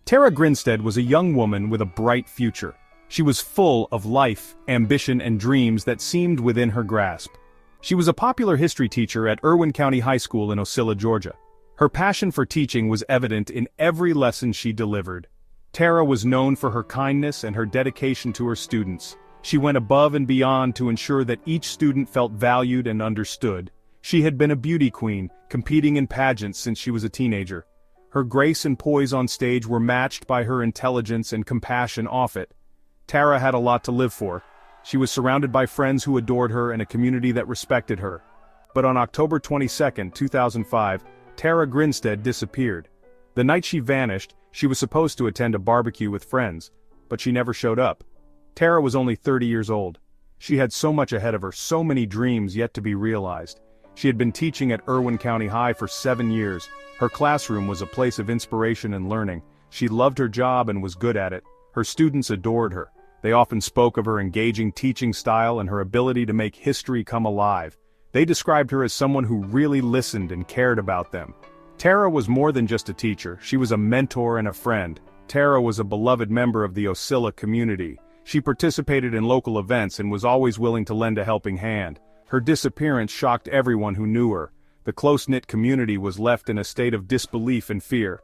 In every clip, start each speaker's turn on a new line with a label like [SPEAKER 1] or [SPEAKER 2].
[SPEAKER 1] Tara Grinstead was a young woman with a bright future. She was full of life, ambition, and dreams that seemed within her grasp. She was a popular history teacher at Irwin County High School in Ocilla, Georgia. Her passion for teaching was evident in every lesson she delivered. Tara was known for her kindness and her dedication to her students. She went above and beyond to ensure that each student felt valued and understood. She had been a beauty queen, competing in pageants since she was a teenager. Her grace and poise on stage were matched by her intelligence and compassion off it. Tara had a lot to live for. She was surrounded by friends who adored her and a community that respected her. But on October 22, 2005, Tara Grinstead disappeared. The night she vanished, she was supposed to attend a barbecue with friends, but she never showed up. Tara was only 30 years old. She had so much ahead of her, so many dreams yet to be realized. She had been teaching at Irwin County High for 7 years. Her classroom was a place of inspiration and learning. She loved her job and was good at it. Her students adored her. They often spoke of her engaging teaching style and her ability to make history come alive. They described her as someone who really listened and cared about them. Tara was more than just a teacher, she was a mentor and a friend. Tara was a beloved member of the Ocilla community. She participated in local events and was always willing to lend a helping hand. Her disappearance shocked everyone who knew her. The close-knit community was left in a state of disbelief and fear.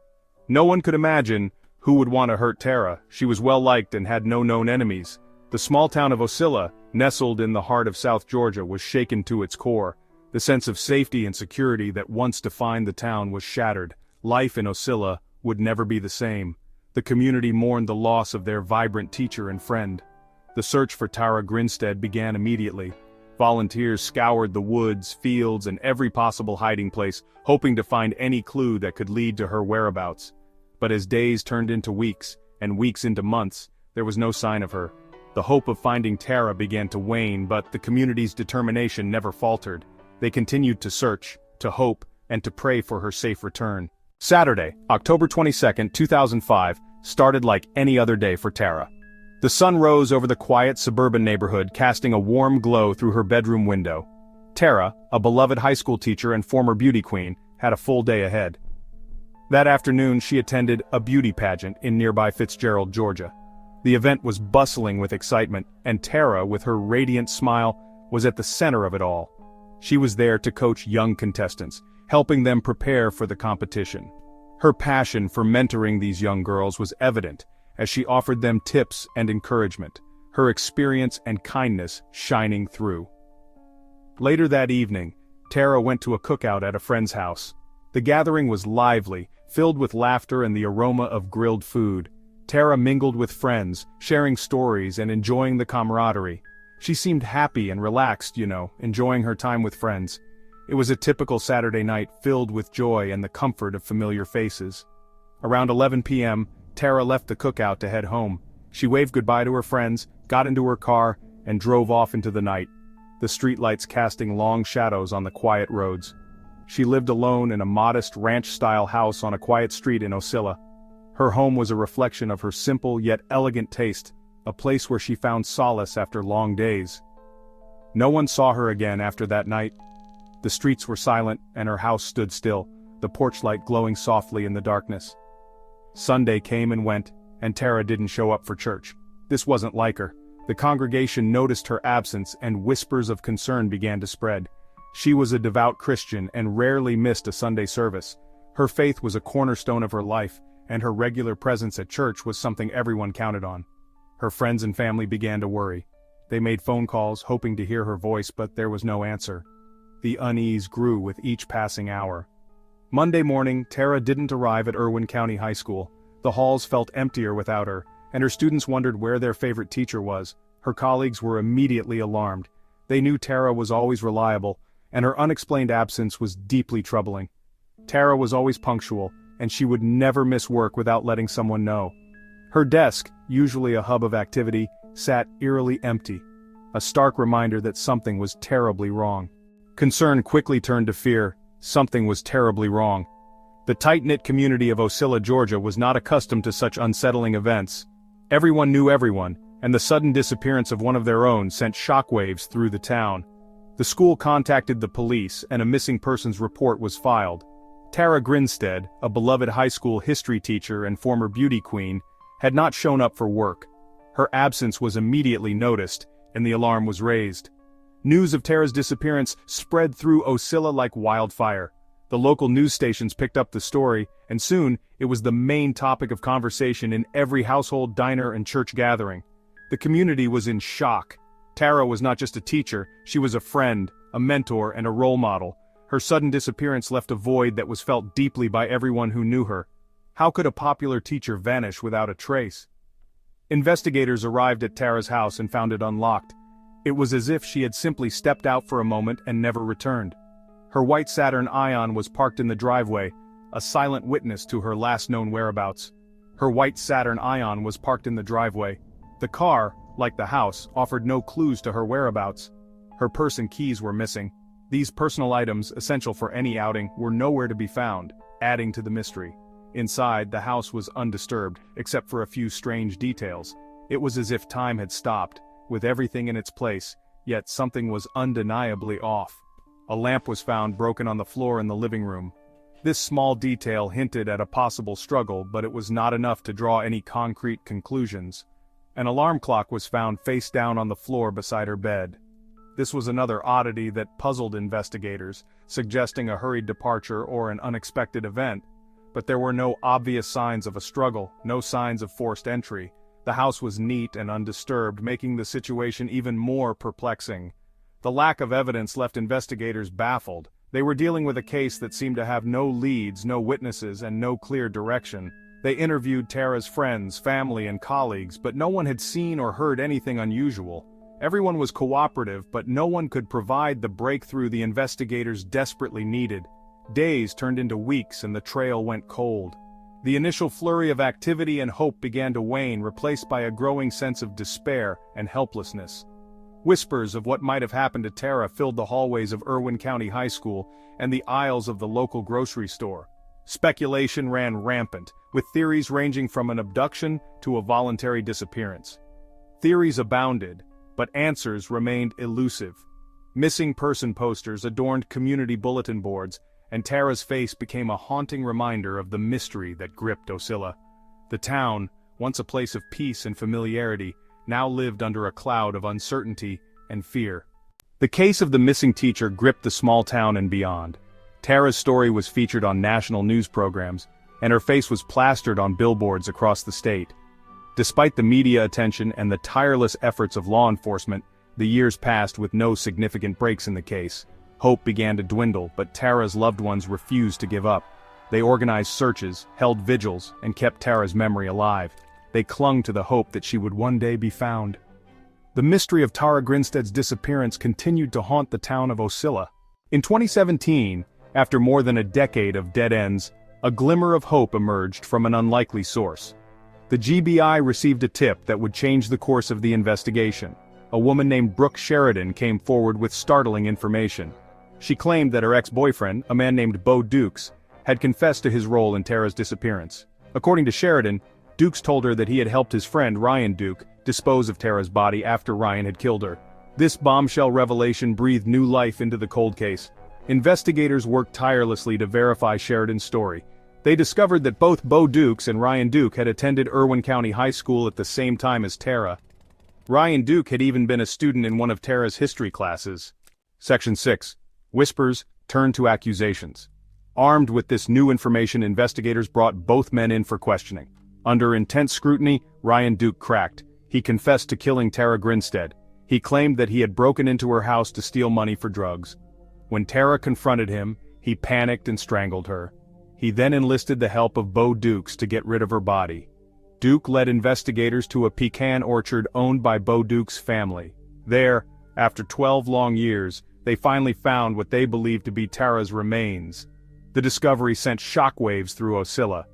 [SPEAKER 1] No one could imagine who would want to hurt Tara. She was well-liked and had no known enemies. The small town of Ocilla, nestled in the heart of South Georgia, was shaken to its core. The sense of safety and security that once defined the town was shattered. Life in Ocilla would never be the same. The community mourned the loss of their vibrant teacher and friend. The search for Tara Grinstead began immediately. Volunteers scoured the woods, fields, and every possible hiding place, hoping to find any clue that could lead to her whereabouts. But as days turned into weeks, and weeks into months, there was no sign of her. The hope of finding Tara began to wane, but the community's determination never faltered. They continued to search, to hope, and to pray for her safe return. Saturday, October 22, 2005, started like any other day for Tara. The sun rose over the quiet suburban neighborhood, casting a warm glow through her bedroom window. Tara, a beloved high school teacher and former beauty queen, had a full day ahead. That afternoon she attended a beauty pageant in nearby Fitzgerald, Georgia. The event was bustling with excitement, and Tara, with her radiant smile, was at the center of it all. She was there to coach young contestants, helping them prepare for the competition. Her passion for mentoring these young girls was evident, as she offered them tips and encouragement, her experience and kindness shining through. Later that evening, Tara went to a cookout at a friend's house. The gathering was lively, filled with laughter and the aroma of grilled food. Tara mingled with friends, sharing stories and enjoying the camaraderie. She seemed happy and relaxed, enjoying her time with friends. It was a typical Saturday night filled with joy and the comfort of familiar faces. Around 11 p.m., Tara left the cookout to head home. She waved goodbye to her friends, got into her car, and drove off into the night, the streetlights casting long shadows on the quiet roads. She lived alone in a modest ranch-style house on a quiet street in Ocilla. Her home was a reflection of her simple yet elegant taste, a place where she found solace after long days. No one saw her again after that night. The streets were silent and her house stood still, the porch light glowing softly in the darkness. Sunday came and went, and Tara didn't show up for church. This wasn't like her. The congregation noticed her absence and whispers of concern began to spread. She was a devout Christian and rarely missed a Sunday service. Her faith was a cornerstone of her life, and her regular presence at church was something everyone counted on. Her friends and family began to worry. They made phone calls, hoping to hear her voice, but there was no answer. The unease grew with each passing hour. Monday morning, Tara didn't arrive at Irwin County High School. The halls felt emptier without her, and her students wondered where their favorite teacher was. Her colleagues were immediately alarmed. They knew Tara was always reliable, and her unexplained absence was deeply troubling. Tara was always punctual, and she would never miss work without letting someone know. Her desk, usually a hub of activity, sat eerily empty, a stark reminder that something was terribly wrong. Concern quickly turned to fear. Something was terribly wrong. The tight-knit community of Ocilla, Georgia was not accustomed to such unsettling events. Everyone knew everyone, and the sudden disappearance of one of their own sent shockwaves through the town. The school contacted the police, and a missing persons report was filed. Tara Grinstead, a beloved high school history teacher and former beauty queen, had not shown up for work. Her absence was immediately noticed, and the alarm was raised. News of Tara's disappearance spread through Ocilla like wildfire. The local news stations picked up the story, and soon, it was the main topic of conversation in every household, diner, and church gathering. The community was in shock. Tara was not just a teacher, she was a friend, a mentor, and a role model. Her sudden disappearance left a void that was felt deeply by everyone who knew her. How could a popular teacher vanish without a trace? Investigators arrived at Tara's house and found it unlocked. It was as if she had simply stepped out for a moment and never returned. Her white Saturn Ion was parked in the driveway, a silent witness to her last known whereabouts. Her white Saturn Ion was parked in the driveway. The car, like the house, offered no clues to her whereabouts. Her purse and keys were missing. These personal items, essential for any outing, were nowhere to be found, adding to the mystery. Inside, the house was undisturbed, except for a few strange details. It was as if time had stopped, with everything in its place, yet something was undeniably off. A lamp was found broken on the floor in the living room. This small detail hinted at a possible struggle, but it was not enough to draw any concrete conclusions. An alarm clock was found face down on the floor beside her bed. This was another oddity that puzzled investigators, suggesting a hurried departure or an unexpected event. But there were no obvious signs of a struggle, no signs of forced entry. The house was neat and undisturbed, making the situation even more perplexing. The lack of evidence left investigators baffled. They were dealing with a case that seemed to have no leads, no witnesses, and no clear direction. They interviewed Tara's friends, family, and colleagues, but no one had seen or heard anything unusual. Everyone was cooperative, but no one could provide the breakthrough the investigators desperately needed. Days turned into weeks and the trail went cold. The initial flurry of activity and hope began to wane, replaced by a growing sense of despair and helplessness. Whispers of what might have happened to Tara filled the hallways of Irwin County High School and the aisles of the local grocery store. Speculation ran rampant, with theories ranging from an abduction to a voluntary disappearance. Theories abounded, but answers remained elusive. Missing person posters adorned community bulletin boards, and Tara's face became a haunting reminder of the mystery that gripped Ocilla. The town, once a place of peace and familiarity, now lived under a cloud of uncertainty and fear. The case of the missing teacher gripped the small town and beyond. Tara's story was featured on national news programs, and her face was plastered on billboards across the state. Despite the media attention and the tireless efforts of law enforcement, the years passed with no significant breaks in the case. Hope began to dwindle, but Tara's loved ones refused to give up. They organized searches, held vigils, and kept Tara's memory alive. They clung to the hope that she would one day be found. The mystery of Tara Grinstead's disappearance continued to haunt the town of Ocilla. In 2017, after more than a decade of dead ends, a glimmer of hope emerged from an unlikely source. The GBI received a tip that would change the course of the investigation. A woman named Brooke Sheridan came forward with startling information. She claimed that her ex-boyfriend, a man named Bo Dukes, had confessed to his role in Tara's disappearance. According to Sheridan, Dukes told her that he had helped his friend Ryan Duke dispose of Tara's body after Ryan had killed her. This bombshell revelation breathed new life into the cold case. Investigators worked tirelessly to verify Sheridan's story. They discovered that both Bo Dukes and Ryan Duke had attended Irwin County High School at the same time as Tara. Ryan Duke had even been a student in one of Tara's history classes. Section 6. Whispers turned to accusations. Armed with this new information, investigators brought both men in for questioning. Under intense scrutiny, Ryan Duke cracked. He confessed to killing Tara Grinstead. He claimed that he had broken into her house to steal money for drugs. When Tara confronted him, he panicked and strangled her. He then enlisted the help of Bo Dukes to get rid of her body. Duke led investigators to a pecan orchard owned by Bo Dukes' family. There, after 12 long years, they finally found what they believed to be Tara's remains. The discovery sent shockwaves through Ocilla.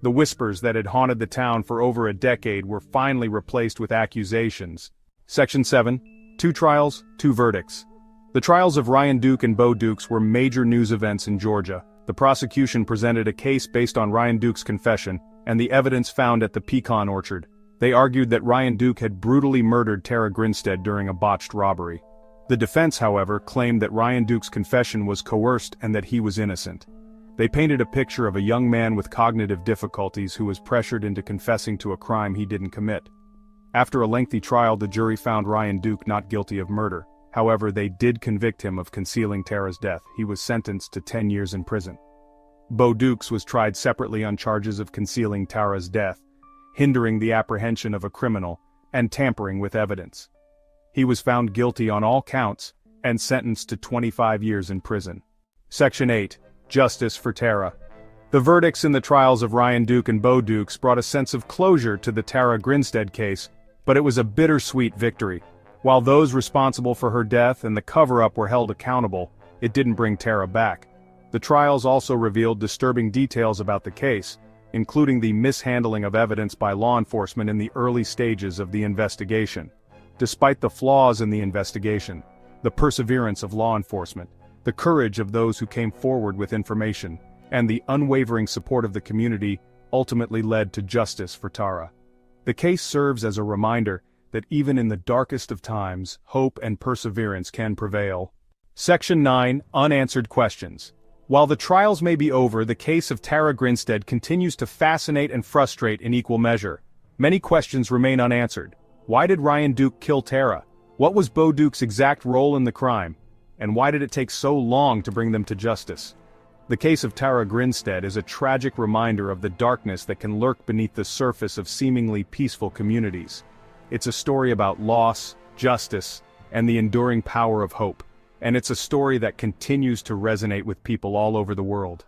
[SPEAKER 1] The whispers that had haunted the town for over a decade were finally replaced with accusations. Section 7. 2 trials, 2 verdicts. The trials of Ryan Duke and Bo Dukes were major news events in Georgia. The prosecution presented a case based on Ryan Duke's confession and the evidence found at the pecan orchard. They argued that Ryan Duke had brutally murdered Tara Grinstead during a botched robbery. The defense, however, claimed that Ryan Duke's confession was coerced and that he was innocent. They painted a picture of a young man with cognitive difficulties who was pressured into confessing to a crime he didn't commit. After a lengthy trial, the jury found Ryan Duke not guilty of murder. However, they did convict him of concealing Tara's death. He was sentenced to 10 years in prison. Bo Dukes was tried separately on charges of concealing Tara's death, hindering the apprehension of a criminal, and tampering with evidence. He was found guilty on all counts and sentenced to 25 years in prison. Section 8. Justice for Tara. The verdicts in the trials of Ryan Duke and Bo Dukes brought a sense of closure to the Tara Grinstead case, but it was a bittersweet victory. While those responsible for her death and the cover-up were held accountable, it didn't bring Tara back. The trials also revealed disturbing details about the case, including the mishandling of evidence by law enforcement in the early stages of the investigation. Despite the flaws in the investigation, the perseverance of law enforcement, the courage of those who came forward with information, and the unwavering support of the community ultimately led to justice for Tara. The case serves as a reminder that even in the darkest of times, hope and perseverance can prevail. Section 9. Unanswered Questions. While the trials may be over, the case of Tara Grinstead continues to fascinate and frustrate in equal measure. Many questions remain unanswered. Why did Ryan Duke kill Tara? What was Bo Duke's exact role in the crime? And why did it take so long to bring them to justice? The case of Tara Grinstead is a tragic reminder of the darkness that can lurk beneath the surface of seemingly peaceful communities. It's a story about loss, justice, and the enduring power of hope. And it's a story that continues to resonate with people all over the world.